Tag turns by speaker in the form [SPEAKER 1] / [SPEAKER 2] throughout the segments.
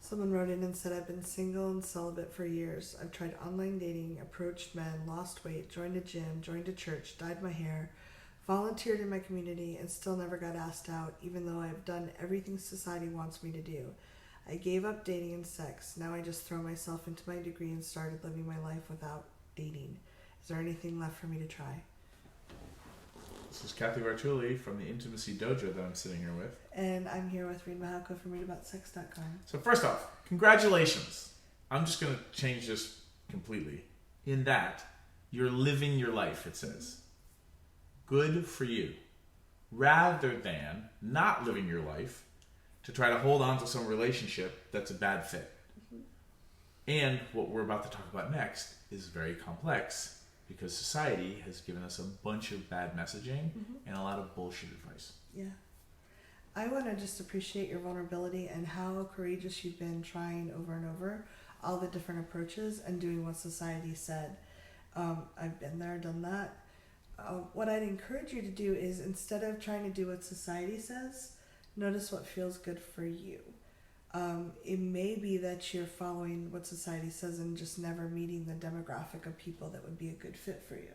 [SPEAKER 1] Someone wrote in and said, I've been single and celibate for years. I've tried online dating, approached men, lost weight, joined a gym, joined a church, dyed my hair, volunteered in my community, and still never got asked out, even though I've done everything society wants me to do. I gave up dating and sex. Now I just throw myself into my degree and started living my life without dating. Is there anything left for me to try?
[SPEAKER 2] This is Cathy from the Intimacy Dojo that I'm sitting here with.
[SPEAKER 1] And I'm here with Reid from ReidAboutSex.com.
[SPEAKER 2] So first off, congratulations. I'm just going to change this completely. In that, you're living your life, it says. Good for you. Rather than not living your life to try to hold on to some relationship that's a bad fit. Mm-hmm. And what we're about to talk about next is very complex because society has given us a bunch of bad messaging and a lot of bullshit advice.
[SPEAKER 1] Yeah. I want to just appreciate your vulnerability and how courageous you've been trying over and over all the different approaches and doing what society said. I've been there, done that. What I'd encourage you to do is instead of trying to do what society says, notice what feels good for you. It may be that you're following what society says and just never meeting the demographic of people that would be a good fit for you.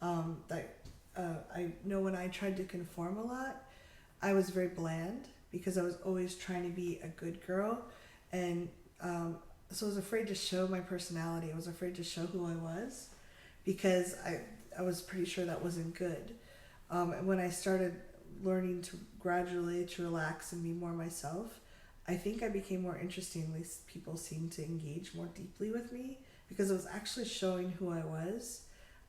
[SPEAKER 1] I know when I tried to conform a lot, I was very bland because I was always trying to be a good girl. And so I was afraid to show my personality. I was afraid to show who I was because I was pretty sure that wasn't good. And when I started learning to gradually to relax and be more myself, I think I became more interesting. At least people seemed to engage more deeply with me because I was actually showing who I was,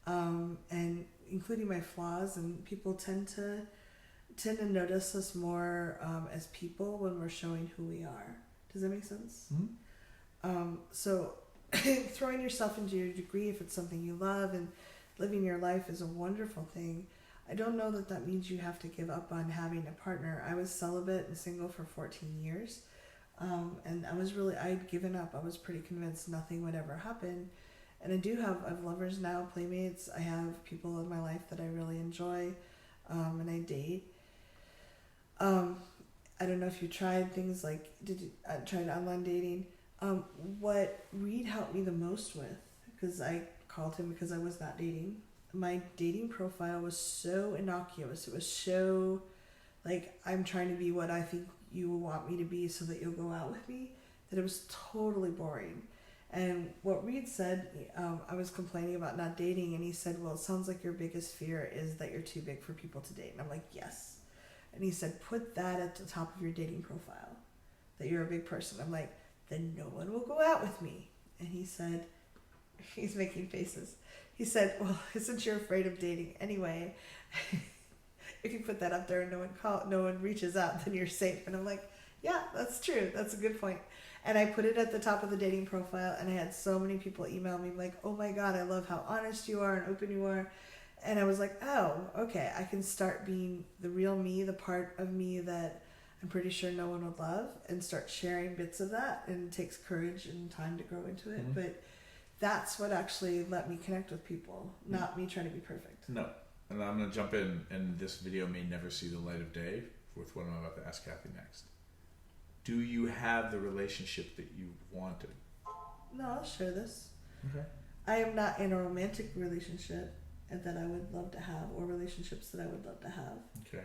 [SPEAKER 1] and including my flaws. And people tend to notice us more as people when we're showing who we are. Does that make sense? Mm-hmm. So throwing yourself into your degree, if it's something you love, and living your life is a wonderful thing. I don't know that means you have to give up on having a partner. I was celibate and single for 14 years. And I'd given up. I was pretty convinced nothing would ever happen. And I have lovers now, playmates. I have people in my life that I really enjoy, and I date. I don't know if you tried things like, tried online dating. What Reid helped me the most with, because I called him because I was not dating. My dating profile was so innocuous. It was so like, I'm trying to be what I think you want me to be so that you'll go out with me, that it was totally boring. And what Reid said, I was complaining about not dating, and he said, well, it sounds like your biggest fear is that you're too big for people to date. And I'm like, yes. And he said, put that at the top of your dating profile, that you're a big person. I'm like, then no one will go out with me. And he said, he's making faces. He said, well, since you're afraid of dating anyway, if you put that up there and no one reaches out, then you're safe. And I'm like, yeah, that's true. That's a good point. And I put it at the top of the dating profile, and I had so many people email me like, oh my God, I love how honest you are and open you are. And I was like, oh, okay, I can start being the real me, the part of me that I'm pretty sure no one would love, and start sharing bits of that. And it takes courage and time to grow into it. Mm-hmm. But that's what actually let me connect with people, not me trying to be perfect.
[SPEAKER 2] No. And I'm going to jump in, and this video may never see the light of day with what I'm about to ask Cathy next. Do you have the relationship that you wanted?
[SPEAKER 1] No, I'll share this.
[SPEAKER 2] Okay.
[SPEAKER 1] I am not in a romantic relationship that I would love to have, or relationships that I would love to have.
[SPEAKER 2] Okay.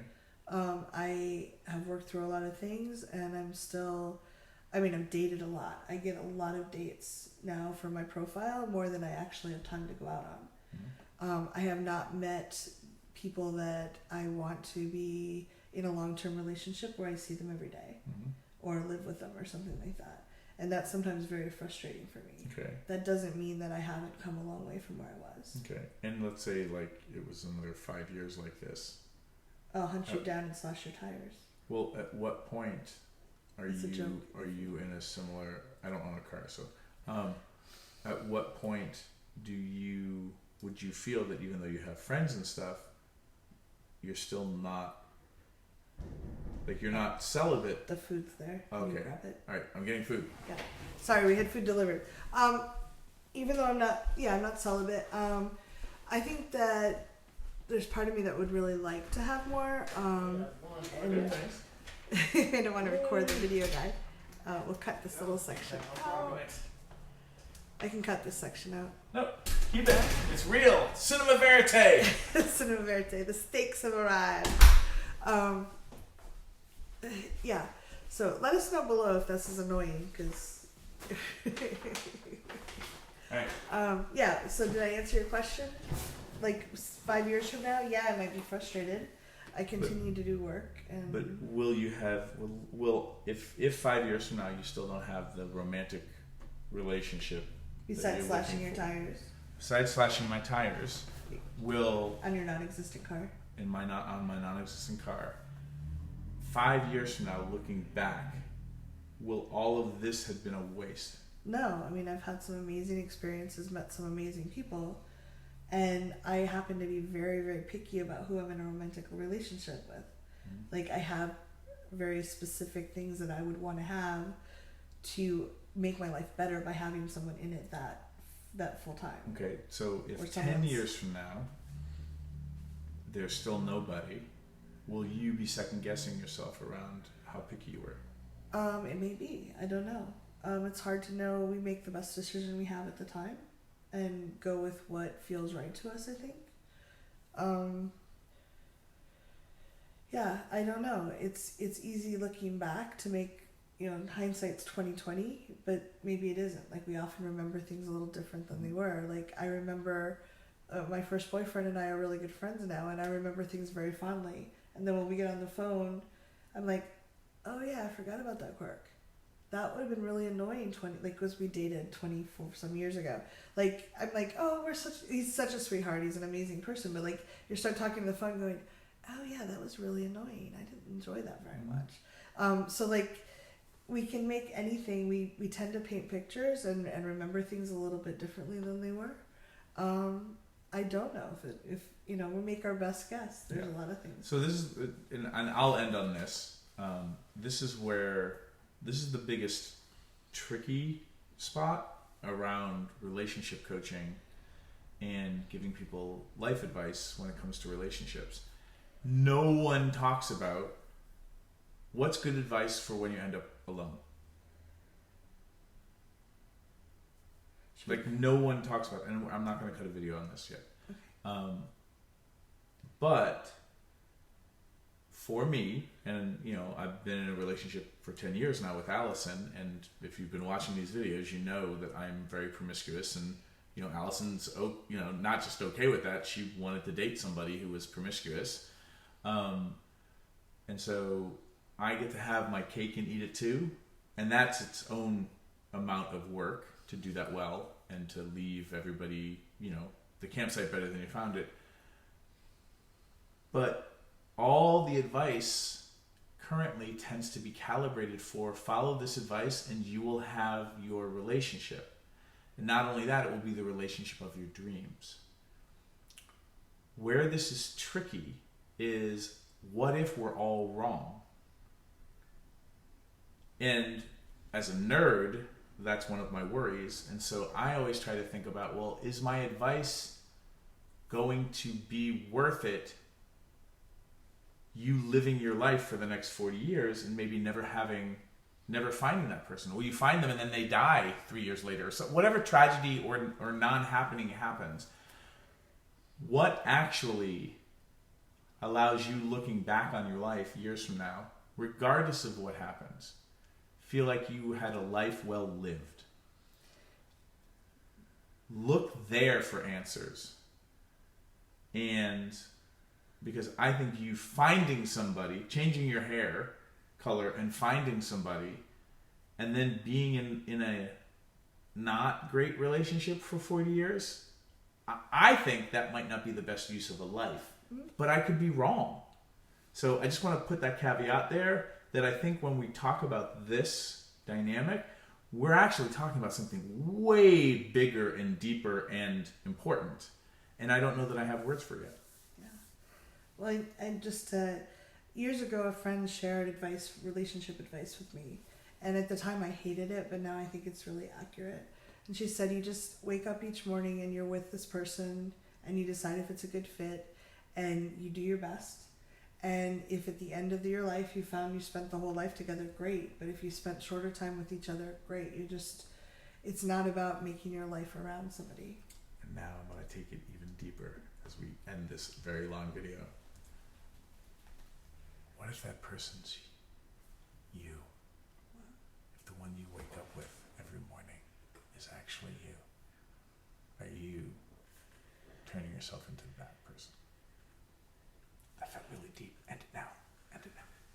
[SPEAKER 1] I have worked through a lot of things, and I've dated a lot. I get a lot of dates now for my profile, more than I actually have time to go out on. Mm-hmm. I have not met people that I want to be in a long-term relationship where I see them every day, mm-hmm. or live with them or something like that. And that's sometimes very frustrating for me.
[SPEAKER 2] Okay.
[SPEAKER 1] That doesn't mean that I haven't come a long way from where I was.
[SPEAKER 2] Okay. And let's say like it was another 5 years like this.
[SPEAKER 1] I'll hunt you down and slash your tires.
[SPEAKER 2] Well, at what point are
[SPEAKER 1] it's
[SPEAKER 2] you in a similar? I don't own a car, so at what point would you feel that even though you have friends and stuff, you're still not, like, you're not celibate?
[SPEAKER 1] The food's there.
[SPEAKER 2] Okay.
[SPEAKER 1] You grab it.
[SPEAKER 2] All right, I'm getting food.
[SPEAKER 1] Yeah. Sorry, we had food delivered. Even though I'm not celibate. I think that there's part of me that would really like to have more. And I don't want to record the video guy. We'll cut this little section out. I can cut this section out.
[SPEAKER 2] Nope, keep it. It's real. Cinema verite.
[SPEAKER 1] Cinema verite. The stakes have arrived. Yeah. So let us know below if this is annoying, because.
[SPEAKER 2] Alright.
[SPEAKER 1] Yeah. So did I answer your question? Like 5 years from now, yeah, I might be frustrated. I continue to do work, and.
[SPEAKER 2] But will you have? Will if 5 years from now you still don't have the romantic relationship?
[SPEAKER 1] Besides slashing your tires.
[SPEAKER 2] Besides slashing my tires, will
[SPEAKER 1] on your non-existent car.
[SPEAKER 2] On my non-existent car. 5 years from now, looking back, will all of this have been a waste?
[SPEAKER 1] No, I mean, I've had some amazing experiences, met some amazing people, and I happen to be very, very picky about who I'm in a romantic relationship with. Mm-hmm. Like, I have very specific things that I would want to have to make my life better by having someone in it that full time.
[SPEAKER 2] Okay, so if 10 years from now there's still nobody, will you be second guessing yourself around how picky you were?
[SPEAKER 1] It may be. I don't know. It's hard to know. We make the best decision we have at the time and go with what feels right to us, I think. Yeah, I don't know. It's easy looking back to make, hindsight's 20/20, but maybe it isn't. Like, we often remember things a little different than they were. Like, I remember my first boyfriend and I are really good friends now, and I remember things very fondly. And then when we get on the phone, I'm like, oh yeah, I forgot about that quirk. That would have been really annoying because we dated 24 some years ago. Like, I'm like, oh, he's such a sweetheart, he's an amazing person, but like, you start talking to the phone going, oh yeah, that was really annoying. I didn't enjoy that very much. So like, we can make anything, we tend to paint pictures and remember things a little bit differently than they were. I don't know if we make our best guess. There's a lot of things.
[SPEAKER 2] So this is, and I'll end on this. This is the biggest tricky spot around relationship coaching and giving people life advice when it comes to relationships. No one talks about what's good advice for when you end up alone. Like, no one talks about, and I'm not going to cut a video on this yet. Okay. But for me, and I've been in a relationship for 10 years now with Allison, and if you've been watching these videos, you know that I'm very promiscuous, and Allison's not just okay with that. She wanted to date somebody who was promiscuous, and so I get to have my cake and eat it too, and that's its own amount of work to do that well and to leave everybody, the campsite better than you found it. But all the advice currently tends to be calibrated for follow this advice and you will have your relationship. And not only that, it will be the relationship of your dreams. Where this is tricky is, what if we're all wrong? And as a nerd, that's one of my worries. And so I always try to think about, well, is my advice going to be worth it, you living your life for the next 40 years and maybe never finding that person? Or you find them and then they die 3 years later. So whatever tragedy or non-happening happens, what actually allows you, looking back on your life years from now, regardless of what happens, feel like you had a life well lived? Look there for answers. And because I think you finding somebody, changing your hair color and finding somebody, and then being in a not great relationship for 40 years, I think that might not be the best use of a life. But I could be wrong. So I just want to put that caveat there, that I think when we talk about this dynamic, we're actually talking about something way bigger and deeper and important. And I don't know that I have words for it yet.
[SPEAKER 1] Yeah. Well, and just years ago, a friend shared relationship advice with me. And at the time I hated it, but now I think it's really accurate. And she said, you just wake up each morning and you're with this person and you decide if it's a good fit and you do your best. And if at the end of your life you found you spent the whole life together, great. But if you spent shorter time with each other, great. It's not about making your life around somebody.
[SPEAKER 2] And now I'm going to take it even deeper as we end this very long video. What if that person's you? If the one you wake up with every morning is actually you? Are you turning yourself into that person? That felt really deep. End it now. End it now.